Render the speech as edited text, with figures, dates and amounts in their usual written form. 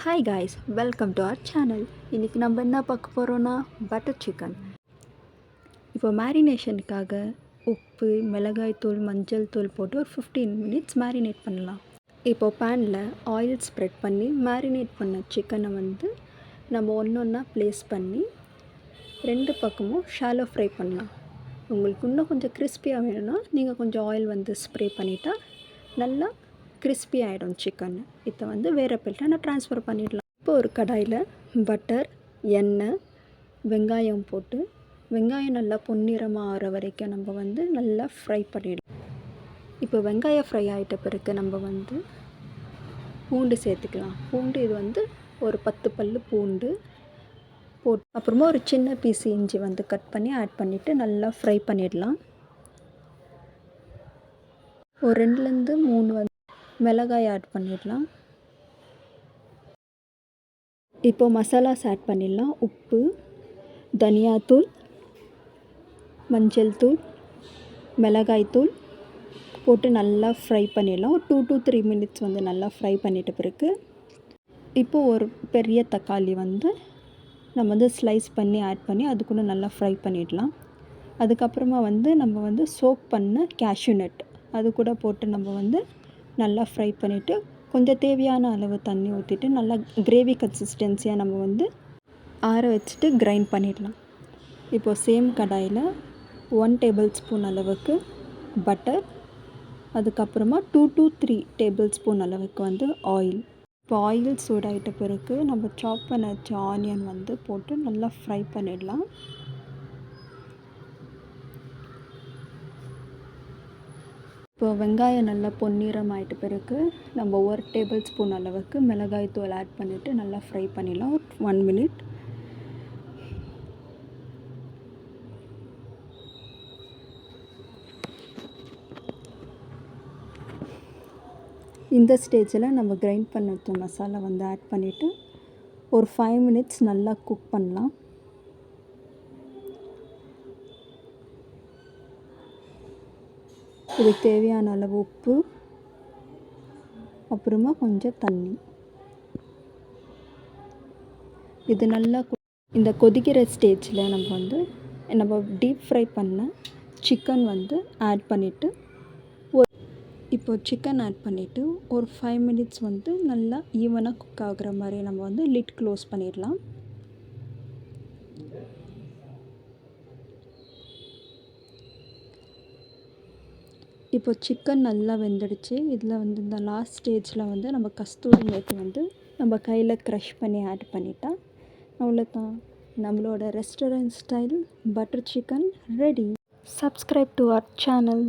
Hi guys, welcome to our channel. இன்றைக்கி நம்ம என்ன பார்க்க போகிறோன்னா பட்டர் சிக்கன். இப்போ மேரினேஷனுக்காக உப்பு, மிளகாய்த்தூள், மஞ்சள் தூள் போட்டு ஒரு 15 மினிட்ஸ் மேரினேட் பண்ணலாம். இப்போது பேனில் ஆயில் ஸ்ப்ரெட் பண்ணி மேரினேட் பண்ண சிக்கனை நம்ம ஒன்று ஒன்றா ப்ளேஸ் பண்ணி 2 பக்கமும் ஷாலோ ஃப்ரை பண்ணலாம். உங்களுக்கு இன்னும் கொஞ்சம் கிறிஸ்பியாக வேணும்னா நீங்கள் கொஞ்சம் ஆயில் ஸ்ப்ரே பண்ணிட்டா நல்லா கிறிஸ்பி ஆகிடும் சிக்கன். இதை வேறு பிளேட்டில் நான் ட்ரான்ஸ்ஃபர் பண்ணிடலாம். இப்போ ஒரு கடாயில் பட்டர், எண்ணெய், வெங்காயம் போட்டு வெங்காயம் நல்லா பொன்னிறமாக ஆகிற வரைக்கும் நம்ம நல்லா ஃப்ரை பண்ணிடலாம். இப்போ வெங்காயம் ஃப்ரை ஆகிட்ட பிறகு நம்ம பூண்டு சேர்த்துக்கலாம். பூண்டு இது ஒரு 10 பல்லு பூண்டு போட்டு அப்புறமா ஒரு சின்ன பீஸ் இஞ்சி கட் பண்ணி ஆட் பண்ணிவிட்டு நல்லா ஃப்ரை பண்ணிடலாம். ஒரு 2லேருந்து 3 மிளகாய் ஆட் பண்ணிடலாம். இப்போது மசாலாஸ் ஆட் பண்ணிடலாம். உப்பு, தனியாத்தூள், மஞ்சள் தூள், மிளகாய்த்தூள் போட்டு நல்லா ஃப்ரை பண்ணிடலாம். ஒரு 2 to 3 மினிட்ஸ் நல்லா ஃப்ரை பண்ணிட்ட பிறகு இப்போது ஒரு பெரிய தக்காளி நம்ம ஸ்லைஸ் பண்ணி ஆட் பண்ணி அது கூட நல்லா ஃப்ரை பண்ணிடலாம். அதுக்கப்புறமா நம்ம சோக் பண்ண கேஷ்யூ நட் அது கூட போட்டு நம்ம நல்லா ஃப்ரை பண்ணிவிட்டு கொஞ்சம் தேவையான அளவு தண்ணி ஊற்றிட்டு நல்லா கிரேவி கன்சிஸ்டன்சியாக நம்ம ஆற வச்சுட்டு கிரைண்ட் பண்ணிடலாம். இப்போது சேம் கடாயில் 1 டேபிள் ஸ்பூன் அளவுக்கு பட்டர், அதுக்கப்புறமா 2 to 3 டேபிள் ஸ்பூன் அளவுக்கு ஆயில். இப்போ ஆயில் சூடாகிட்ட பிறகு நம்ம சாப் பண்ண வச்ச ஆனியன் போட்டு நல்லா ஃப்ரை பண்ணிடலாம். இப்போ வெங்காயம் நல்லா பொன்னிறம் ஆகிட்ட பிறகு நம்ம 1 டேபிள் ஸ்பூன் அளவுக்கு மிளகாய் தூள் ஆட் பண்ணிவிட்டு நல்லா ஃப்ரை பண்ணிடலாம். 1 மினிட். இந்த ஸ்டேஜில் நம்ம கிரைண்ட் பண்ண வச்ச மசாலா ஆட் பண்ணிவிட்டு ஒரு 5 மினிட்ஸ் நல்லா குக் பண்ணலாம். இதுக்கு தேவையான அளவு உப்பு, அப்புறமா கொஞ்சம் தண்ணி. இது நல்லா இந்த கொதிக்கிற ஸ்டேஜில் நம்ம டீப் ஃப்ரை பண்ண சிக்கன் ஆட் பண்ணிவிட்டு இப்போது சிக்கன் ஆட் பண்ணிவிட்டு ஒரு 5 மினிட்ஸ் நல்லா ஈவனாக குக் ஆகுற மாதிரி நம்ம லிட் க்ளோஸ் பண்ணிடலாம். இப்போ சிக்கன் நல்லா வெந்துடுச்சு. இதில் இந்த லாஸ்ட் ஸ்டேஜில் நம்ம கஸ்தூரி மேத்தி நம்ம கையில் க்ரஷ் பண்ணி ஆட் பண்ணிட்டா அவ்வளோதான், நம்மளோட restaurant style butter chicken ready. Subscribe to our channel.